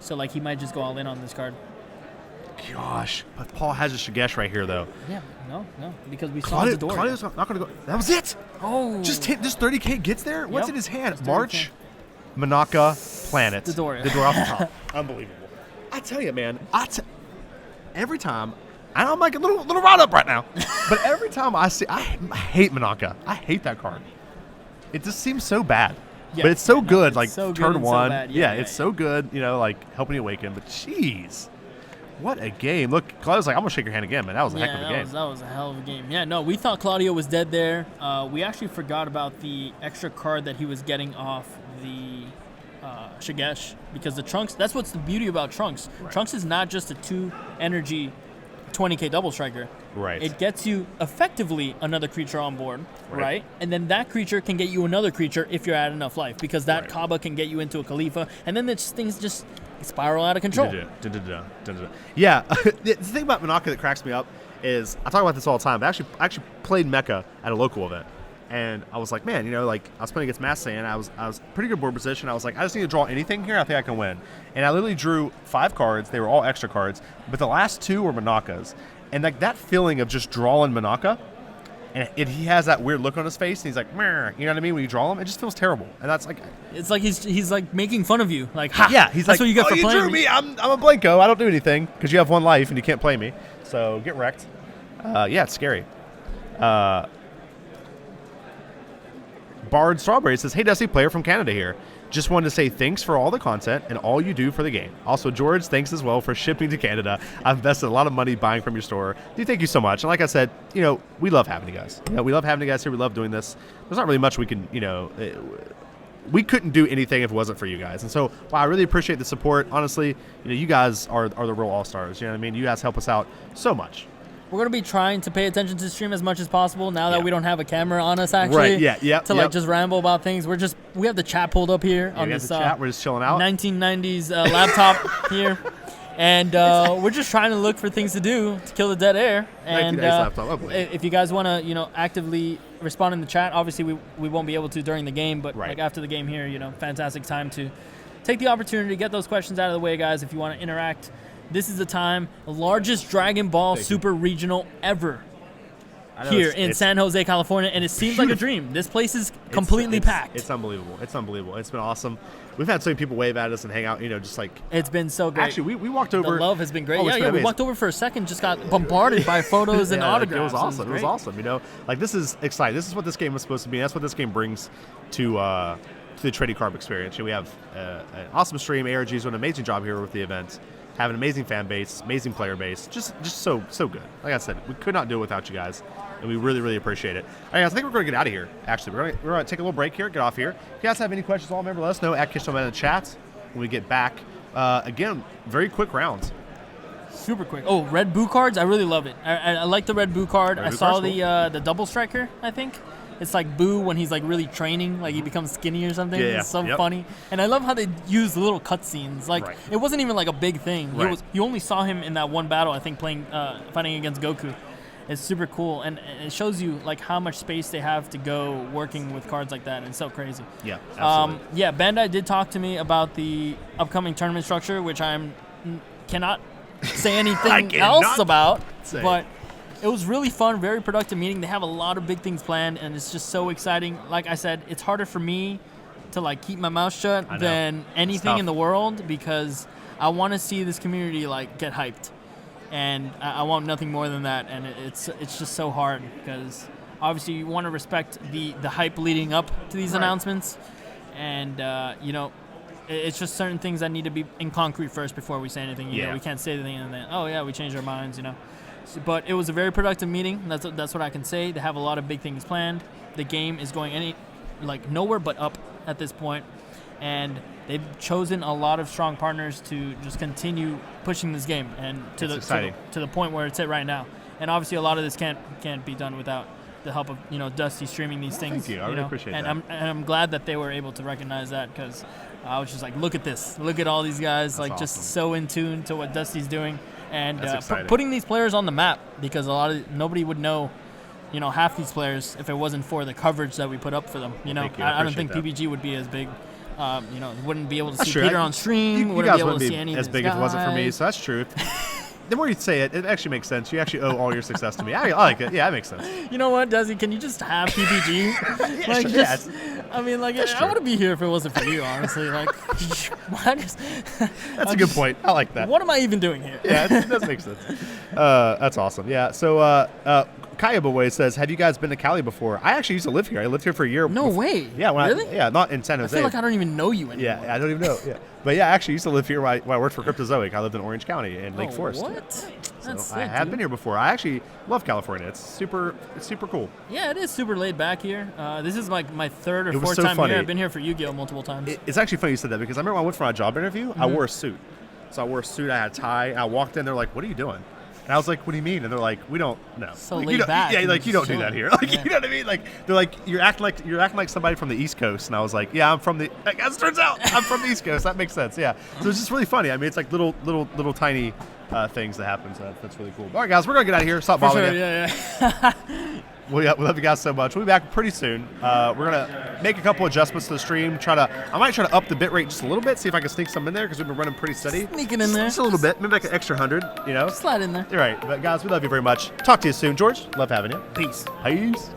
Speaker 4: So like he might just go all in on this card.
Speaker 3: Gosh, but Paul has a Shigesh right here though.
Speaker 4: Yeah, no, because we saw the door.
Speaker 3: Claudio's not going to go. That was it.
Speaker 4: Oh,
Speaker 3: just 30K gets there. What's in his hand? March, Manaka, Planet.
Speaker 4: The door
Speaker 3: off the top. Unbelievable. I tell you, man. Every time, and I'm like a little riled up right now, but every time I hate Manaka. I hate that card. It just seems so bad. Yeah, but it's so good. Like
Speaker 4: so
Speaker 3: turn
Speaker 4: good
Speaker 3: 1.
Speaker 4: So
Speaker 3: it's so good. You know, like helping you awaken. But jeez. What a game. Look, Claudio's like, I'm going to shake your hand again, man. That was a heck of a game.
Speaker 4: That was a hell of a game. Yeah, no, we thought Claudio was dead there. We actually forgot about the extra card that he was getting off the Shigesh, because the Trunks, that's what's the beauty about Trunks. Right. Trunks is not just a 2-energy 20K double striker.
Speaker 3: Right.
Speaker 4: It gets you effectively another creature on board, right? And then that creature can get you another creature if you're at enough life, because that Kaba can get you into a Khalifa, and then things just spiral out of control.
Speaker 3: Yeah, the thing about Manaka that cracks me up is, I talk about this all the time, but I actually played Mecha at a local event, and I was like, man, you know, like I was playing against Mass Saiyan, I was pretty good board position. I was like, I just need to draw anything here, I think I can win. And I literally drew 5 cards. They were all extra cards, but the last 2 were Manakas, and like that feeling of just drawing Manaka. And he has that weird look on his face, and he's like, meh, you know what I mean? When you draw him, it just feels terrible, and that's like,
Speaker 4: it's like he's like making fun of you, like, ha!
Speaker 3: Yeah, he's
Speaker 4: that's
Speaker 3: like,
Speaker 4: what you get for
Speaker 3: you
Speaker 4: playing
Speaker 3: drew me. I'm a Blanco. I don't do anything because you have 1 life and you can't play me, so get wrecked. Yeah, it's scary. Bard Strawberry says, "Hey, Dusty, player from Canada here. Just wanted to say thanks for all the content and all you do for the game. Also, George, thanks as well for shipping to Canada. I've invested a lot of money buying from your store. Dude, thank you so much. And like I said, you know, we love having you guys. You know, we love having you guys here. We love doing this. There's not really much we can, you know, we couldn't do anything if it wasn't for you guys. And so, wow, I really appreciate the support. Honestly, you know, you guys are the real all-stars. You know what I mean? You guys help us out so much.
Speaker 4: We're going to be trying to pay attention to the stream as much as possible now that we don't have a camera on us, actually.
Speaker 3: Right, yeah.
Speaker 4: To like just ramble about things. We have the chat pulled up here on this
Speaker 3: chat. We're just chilling out.
Speaker 4: 1990s laptop here. And we're just trying to look for things to do to kill the dead air. And if you guys want to, you know, actively respond in the chat, obviously we won't be able to during the game, but like after the game here, you know, fantastic time to take the opportunity to get those questions out of the way, guys. If you want to interact, this is the time. The largest Dragon Ball Super Regional ever here in San Jose, California, and it seems like a dream. This place is completely packed.
Speaker 3: It's unbelievable. It's unbelievable. It's been awesome. We've had so many people wave at us and hang out, you know, just like...
Speaker 4: It's been so great.
Speaker 3: We walked over...
Speaker 4: The love has been great. We walked over for a second, just got bombarded by photos and autographs.
Speaker 3: It was awesome. It was awesome, you know. Like, this is exciting. This is what this game was supposed to be. That's what this game brings to the trading card experience. You know, we have an awesome stream. ARG is doing an amazing job here with the event. Have an amazing fan base, amazing player base, just so good. Like I said, we could not do it without you guys, and we really, really appreciate it. All right, guys, I think we're going to get out of here, actually. We're going to take a little break here, get off here. If you guys have any questions, all remember, let us know at KitchenTableMeta in the chat when we get back. Again, very quick rounds.
Speaker 4: Super quick. Oh, red Boo cards, I really love it. I like the red Boo card. I saw the double striker, I think. It's like Boo when he's like really training, like he becomes skinny or something.
Speaker 3: Yeah,
Speaker 4: It's so
Speaker 3: yep.
Speaker 4: funny. And I love how they use little cutscenes. Like
Speaker 3: Right.
Speaker 4: it wasn't even like a big thing.
Speaker 3: Right.
Speaker 4: You only saw him in that one battle, I think, fighting against Goku. It's super cool, and it shows you like how much space they have to go working with cards like that, and it's so crazy.
Speaker 3: Yeah, absolutely.
Speaker 4: Yeah, Bandai did talk to me about the upcoming tournament structure, which cannot say anything else about, but it was really fun, very productive meeting. They have a lot of big things planned, and it's just so exciting. Like I said, it's harder for me to like keep my mouth shut than anything in the world, because I want to see this community like get hyped. And I want nothing more than that, and it's just so hard, because obviously you want to respect the hype leading up to these announcements, and you know, it's just certain things that need to be in concrete first before we say anything. You know, we can't say anything and then, oh yeah, we changed our minds, you know. But it was a very productive meeting. That's what I can say. They have a lot of big things planned. The game is going nowhere but up at this point, and they've chosen a lot of strong partners to just continue pushing this game, and to the point where it's at right now. And obviously, a lot of this can't be done without the help of Dusty streaming these things.
Speaker 3: Thank you. I really appreciate that.
Speaker 4: I'm glad that they were able to recognize that, because I was just like, look at this, look at all these guys,
Speaker 3: That's
Speaker 4: like
Speaker 3: awesome.
Speaker 4: just so in tune to what Dusty's doing, and
Speaker 3: exciting.
Speaker 4: putting these players on the map, because nobody would know. Half these players if it wasn't for the coverage that we put up for them.
Speaker 3: Thank you.
Speaker 4: I don't think
Speaker 3: that.
Speaker 4: PPG would be as big. Wouldn't be able to see
Speaker 3: true.
Speaker 4: Peter on stream.
Speaker 3: You
Speaker 4: Wouldn't
Speaker 3: guys
Speaker 4: be able
Speaker 3: wouldn't
Speaker 4: to
Speaker 3: be
Speaker 4: see any
Speaker 3: as
Speaker 4: of
Speaker 3: big
Speaker 4: these
Speaker 3: if it wasn't for me,
Speaker 4: guys.
Speaker 3: so that's true. The more you say it, it actually makes sense. You actually owe all your success to me. I like it. Yeah, that makes sense.
Speaker 4: You know what, Desi? Can you just have PPG?
Speaker 3: Yeah, sure.
Speaker 4: Just,
Speaker 3: Yeah,
Speaker 4: I mean, like,
Speaker 3: That's
Speaker 4: I
Speaker 3: true.
Speaker 4: wouldn't be here if it wasn't for you, honestly. Like,
Speaker 3: That's a good point. I like that.
Speaker 4: What am I even doing here?
Speaker 3: Yeah, that does make sense. That's awesome. Yeah. So Kayabaway says, "Have you guys been to Cali before?" I actually used to live here. I lived here for a year.
Speaker 4: No way.
Speaker 3: Yeah.
Speaker 4: Really?
Speaker 3: Not in San
Speaker 4: I
Speaker 3: Jose.
Speaker 4: feel like I don't even know you anymore.
Speaker 3: Yeah, I don't even know. Yeah, but yeah, I actually used to live here when I worked for Cryptozoic. I lived in Orange County in Lake Forest.
Speaker 4: What?
Speaker 3: So
Speaker 4: That's
Speaker 3: I
Speaker 4: sick,
Speaker 3: have
Speaker 4: dude.
Speaker 3: been here before. I actually love California. It's super cool.
Speaker 4: Yeah, it is super laid back here. This is like my third or
Speaker 3: It was
Speaker 4: fourth
Speaker 3: so
Speaker 4: time
Speaker 3: funny.
Speaker 4: here. I've been here for Yu-Gi-Oh! Multiple times.
Speaker 3: It's actually funny you said that, because I remember when I went for my job interview, I wore a suit. So I wore a suit, I had a tie, and I walked in, they're like, "What are you doing?" And I was like, "What do you mean?" And they're like, "We don't know."
Speaker 4: So
Speaker 3: like,
Speaker 4: laid
Speaker 3: you don't,
Speaker 4: back
Speaker 3: Yeah,
Speaker 4: and
Speaker 3: like you
Speaker 4: just
Speaker 3: don't do that
Speaker 4: chilling.
Speaker 3: here. Like
Speaker 4: Yeah.
Speaker 3: you know what I mean? Like they're like, you're acting like somebody from the East Coast, and I was like, "Yeah, I'm from the." Like, as it turns out, I'm from the East Coast. That makes sense. Yeah. So it's just really funny. I mean, it's like little tiny things that happen. So that's really cool. All right, guys, we're gonna get out of here. Stop
Speaker 4: For
Speaker 3: bothering
Speaker 4: sure,
Speaker 3: you.
Speaker 4: yeah.
Speaker 3: We love you guys so much. We'll be back pretty soon. We're gonna make a couple adjustments to the stream. I might try to up the bit rate just a little bit, see if I can sneak some in there, because we've been running pretty steady.
Speaker 4: Sneak it in there.
Speaker 3: Just a little bit, maybe like an extra 100.
Speaker 4: Slide in there.
Speaker 3: You're right, but guys, we love you very much. Talk to you soon, George. Love having you.
Speaker 4: Peace.
Speaker 3: Peace.